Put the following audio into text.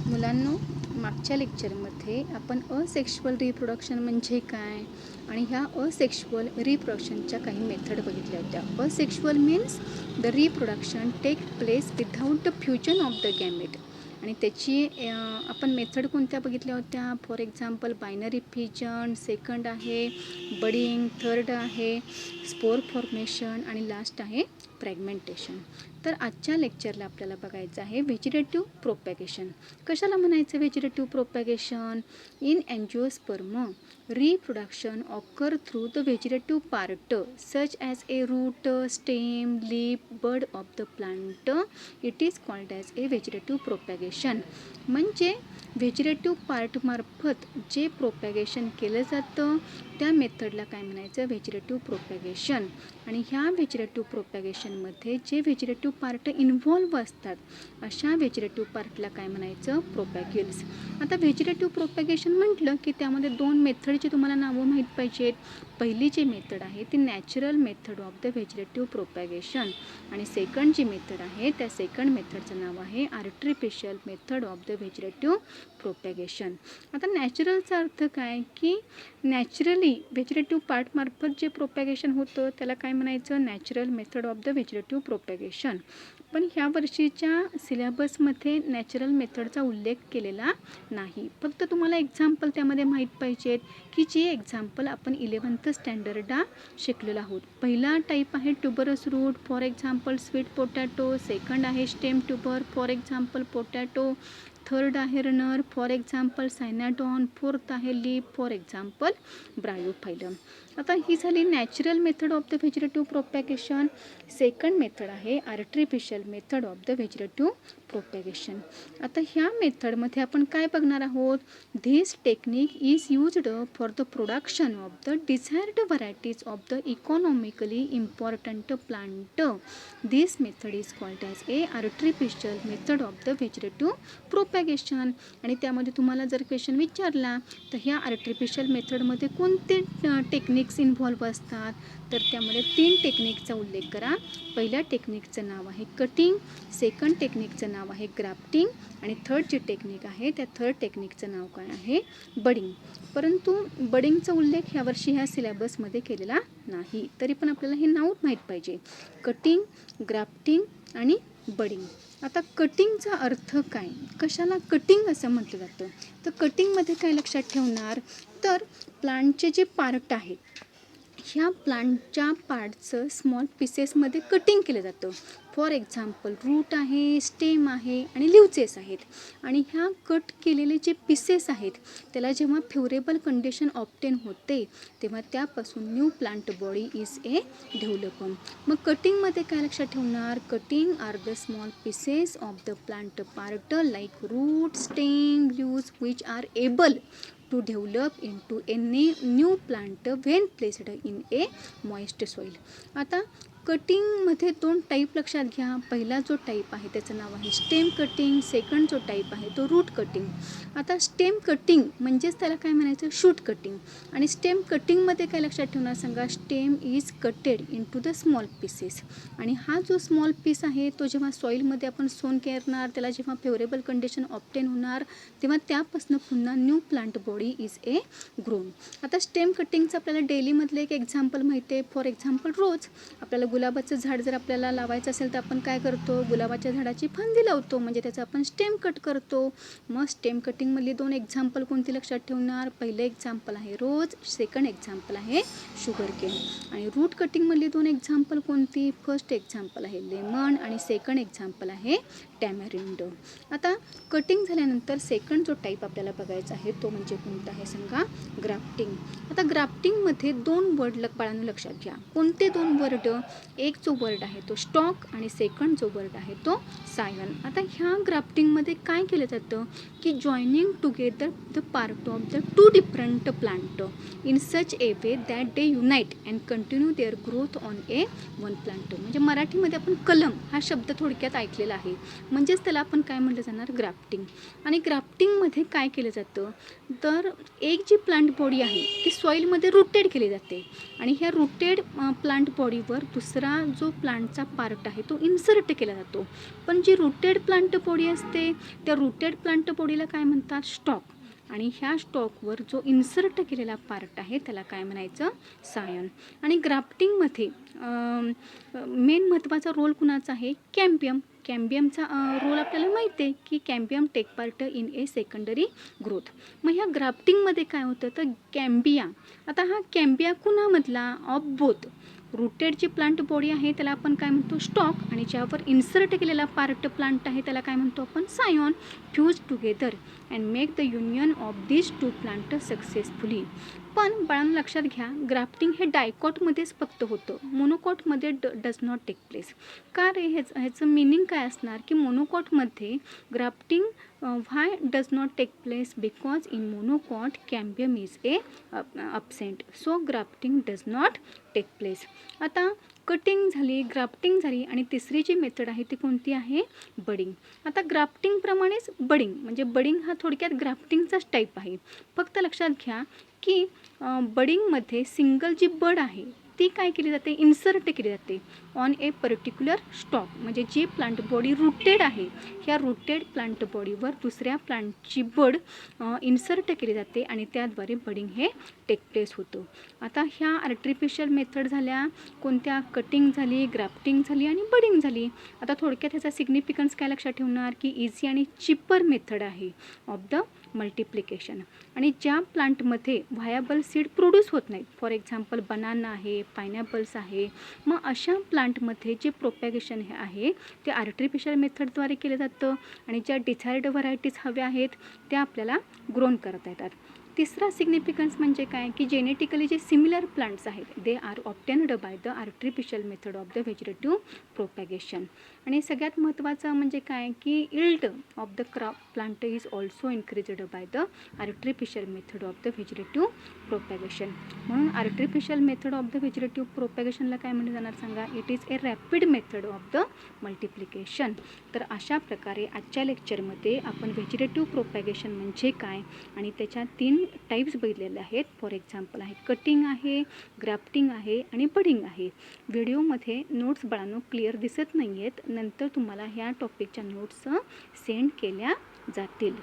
मुलांनो, मागच्या लेक्चरमध्ये आपण असेक्शुअल रिप्रोडक्शन म्हणजे काय आणि ह्या असेक्शुअल रिप्रोडक्शनच्या काही मेथड बघितल्या होत्या. Asexual means the reproduction take place without the fusion of the gamete. आणि त्याची आपण मेथड कोणत्या बघितल्या होत्या? For example binary fission, second आहे बडिंग, थर्ड आहे स्पोर फॉर्मेशन आणि लास्ट आहे फ्रॅगमेंटेशन. तर आजच्या लेक्चरला आपल्याला बघायचं आहे व्हेजिटेटिव्ह प्रोपॅगेशन. कशाला म्हणायचं vegetative propagation? In angiosperm reproduction occur through the vegetative part such as a root, stem, leaf, bud of the plant. It is called as a vegetative propagation. म्हणजे vegetative पार्टमार्फत जे propagation केलं जातं त्या मेथडला काय म्हणायचं? Vegetative propagation. आणि ह्या vegetative प्रोपॅगेशनमध्ये जे व्हेजिटेटिव्ह पार्ट इन्व्हॉल्व असतात अशा व्हेजिटेटिव्ह पार्टला काय म्हणायचं? प्रोपॅग्युल्स. आता व्हेजिटेटिव्ह प्रोपॅगेशन म्हटलं की त्यामध्ये दोन मेथडची तुम्हाला नावं माहीत पाहिजेत. पहिली जी मेथड आहे ती natural method of the vegetative propagation आणि सेकंड जी मेथड आहे त्या सेकंड मेथडचं नाव आहे artificial method of the vegetative propagation. आता नॅचरलचा अर्थ काय की नॅचरली व्हेजिटेटिव्ह पार्टमार्फत जे प्रोपॅगेशन होतं त्याला काय म्हणायचं? Natural method of the vegetative propagation. पण ह्या वर्षीच्या सिलेबसमध्ये नॅचरल मेथडचा उल्लेख केलेला नाही. फक्त तुम्हाला एक्झाम्पल त्यामध्ये माहीत पाहिजेत की जे एक्झाम्पल आपण 11th स्टँडर्डला शिकलेलो आहोत. पहिला टाईप आहे tuberous root, for example sweet potato. Second आहे stem tuber, for example potato. Third आहे runner, for example cynodon. Fourth आहे लीफ, फॉर एक्झाम्पल ब्रायोफायलम. आता ही झाली natural method of the vegetative propagation. Second method आहे artificial method of the vegetative propagation. आता ह्या मेथडमध्ये आपण काय बघणार आहोत? This technique is used for the production of the desired varieties of the economically important plant. This method is called as A artificial method of the vegetative propagation. आणि त्यामध्ये तुम्हाला जर क्वेश्चन विचारला तर ह्या आर्टिफिशियल मेथडमध्ये कोणते टेक्निक्स इन्व्हॉल्व असतात? तर त्यामध्ये 3 टेक्निकचा उल्लेख करा. पहिल्या टेक्निकचं नाव आहे कटिंग, सेकंड टेक्निकचं नाव आहे ग्राफ्टिंग आणि थर्ड जी टेक्निक आहे त्या थर्ड टेक्निकचं नाव काय आहे? बडिंग. परंतु बडिंगचा उल्लेख ह्यावर्षी ह्या सिलेबसमध्ये केलेला नाही. तरी पण आपल्याला हे नाव माहीत पाहिजे. कटिंग, ग्राफ्टिंग आणि बडिंग. आता कटिंगचा अर्थ काय? कशाला कटिंग असं म्हटलं जातं? तर कटिंगमध्ये काय लक्षात ठेवणार? तर प्लांटचे जे पार्ट आहेत ह्या प्लांटच्या पार्टचं स्मॉल पीसेसमध्ये कटिंग केलं जातं. फॉर एक्झाम्पल रूट आहे, स्टेम आहे आणि लिव्हचेस आहेत. आणि ह्या कट केलेले जे पीसेस आहेत त्याला जेव्हा फेवरेबल कंडिशन ऑब्टेन होते तेव्हा त्यापासून new plant body is a developed. मग कटिंगमध्ये काय लक्षात ठेवणार? Cutting are the small pieces of the plant part like root, stem, leaves which are able to develop into a new plant when placed in a moist soil. आता कटिंगमध्ये 2 type लक्षात घ्या. पहिला जो टाईप आहे त्याचं नाव आहे स्टेम कटिंग, सेकंड जो टाईप आहे तो रूट कटिंग. आता स्टेम कटिंग म्हणजेच त्याला काय म्हणायचं? Shoot cutting. आणि स्टेम कटिंगमध्ये काय लक्षात ठेवणार सांगा? Stem is cutted into the small pieces. आणि हा जो स्मॉल पीस आहे तो जेव्हा सॉईलमध्ये आपण सोन करणार त्याला जेव्हा फेवरेबल कंडिशन ऑब्टेन होणार तेव्हा त्यापासून पुन्हा new plant body is A grown. आता स्टेम कटिंगचं आपल्याला डेलीमधलं एक एक्झाम्पल माहिती आहे. फॉर एक्झाम्पल रोज आपल्याला गुलाबाचं झाड जर आपल्याला लावायचं असेल तर आपण काय करतो? गुलाबाच्या झाडाची फांदी लावतो म्हणजे त्याचं आपण स्टेम कट करतो. मग स्टेम कटिंगमधली 2 एक्झाम्पल कोणती लक्षात ठेवणार? पहिलं एक्झाम्पल आहे रोज, सेकंड एक्झाम्पल आहे शुगर केन. आणि रूट कटिंगमधली 2 एक्झाम्पल कोणती? फर्स्ट एक्झाम्पल आहे लेमन आणि सेकंड एक्झाम्पल आहे टॅमॅरिंड. आता कटिंग झाल्यानंतर सेकंड जो टाईप आपल्याला बघायचा आहे तो म्हणजे कोणता आहे सांगा? ग्राफ्टिंग. आता ग्राफ्टिंगमध्ये 2 वर्ड बाळांनो लक्षात घ्या. कोणते 2 वर्ड? एक जो वर्ड आहे तो स्टॉक आणि सेकंड जो वर्ड आहे तो सायन. आता ह्या ग्राफ्टिंगमध्ये काय केलं जातं की joining together the part of the 2 different plant in such a way that they unite and continue their growth on a one plant. म्हणजे मराठीमध्ये आपण कलम हा शब्द थोडक्यात ऐकलेला आहे. म्हणजेच त्याला आपण काय म्हटलं जाणार, ग्राफ्टिंग. आणि ग्राफ्टिंगमध्ये काय केलं जातं, तर एक जी प्लांट बॉडी आहे ती सॉईलमध्ये रूटेड केली जाते आणि ह्या रूटेड प्लांट बॉडीवर दुसरा जो प्लांटचा पार्ट आहे तो इन्सर्ट केला जातो. पण जी रूटेड प्लांट बॉडी असते त्या रूटेड प्लांट बॉडीला काय म्हणतात, स्टॉक. आणि ह्या स्टॉकवर जो इन्सर्ट केलेला पार्ट आहे त्याला काय म्हणायचं, सायन. आणि ग्राफ्टिंगमध्ये मेन महत्त्वाचा रोल कुणाचा आहे, कॅम्बियम. कॅम्बियमचा रोल आपल्याला माहिती आहे की cambium take part in a secondary growth. मग ह्या ग्राफ्टिंगमध्ये काय होतं तर कॅम्बिया. आता हा कॅम्बिया कुणामधला, ऑफ बोथ. रूटेड जी प्लांट बॉडी आहे त्याला आपण काय म्हणतो, स्टॉक. आणि ज्यावर इन्सर्ट केलेला पार्ट प्लांट आहे त्याला काय म्हणतो आपण, scion. Fuse together and make the union of this two plant successfully. पण बाळांनो लक्षात घ्या, ग्राफ्टिंग हे डायकॉटमध्येच फक्त होतं, मोनोकॉटमध्ये डज नॉट टेक प्लेस. का रे, ह्याचं मिनिंग काय असणार की मोनोकॉटमध्ये grafting why does not take place, because in monocot cambium is a absent, so grafting does not take place. आता कटिंग झाली, ग्राफ्टिंग झाली आणि तिसरी जी मेथड आहे ती कोणती आहे, बडिंग. आता ग्राफ्टिंगप्रमाणेच बडिंग, म्हणजे बडिंग हा थोडक्यात ग्राफ्टिंगचाच टाईप आहे. फक्त लक्षात घ्या की बडिंगमध्ये सिंगल जी बड आहे ती काय केली जाते, इन्सर्ट केली जाते ऑन ए पर्टिक्युलर स्टॉक. म्हणजे जी प्लांट बॉडी रूटेड आहे ह्या रूटेड प्लांट बॉडीवर दुसऱ्या प्लांटची बड इन्सर्ट केली जाते आणि त्याद्वारे बडिंग हे टेक प्लेस होतं. आता ह्या आर्टिफिशियल मेथड झाल्या कोणत्या, कटिंग झाली, ग्राफ्टिंग झाली आणि बडिंग झाली. आता थोडक्यात ह्याचा सिग्निफिकन्स काय लक्षात ठेवणार की इझी आणि चिपर मेथड आहे ऑफ द मल्टिप्लिकेशन. आणि ज्या प्लांटमध्ये व्हायबल सीड प्रोड्यूस होत नाहीत, फॉर एक्झाम्पल बनाना आहे, पायनॅपल्स आहे, मग अशा प्लांटमध्ये जे प्रोपॅगेशन हे आहे ते आर्टिफिशियल मेथडद्वारे केलं जातं आणि ज्या डिझायर्ड व्हरायटीज हव्या आहेत त्या आपल्याला ग्रोन करता येतात. तिसरा सिग्निफिकन्स म्हणजे काय की जेनेटिकली जे सिमिलर प्लांट्स आहेत they are obtained by the artificial method of the vegetative propagation. आणि सगळ्यात महत्त्वाचं म्हणजे काय की yield of the crop plant is also increased by the artificial method of the vegetative propagation. म्हणून artificial method of the vegetative प्रोपॅगेशनला काय म्हटलं जाणार सांगा, it is a rapid method of the multiplication. तर अशा प्रकारे आजच्या लेक्चरमध्ये आपण व्हेजिटेटिव्ह प्रोपॅगेशन म्हणजे काय आणि त्याच्या 3 टाईप्स बघितलेले आहेत. फॉर एक्झाम्पल आहे कटिंग आहे, ग्राफ्टिंग आहे आणि बडिंग आहे. व्हिडिओमध्ये नोट्स बाळांनो क्लिअर दिसत नाही आहेत, नंतर तुम्हाला ह्या टॉपिकच्या नोट्स सेंड केल्या जातील.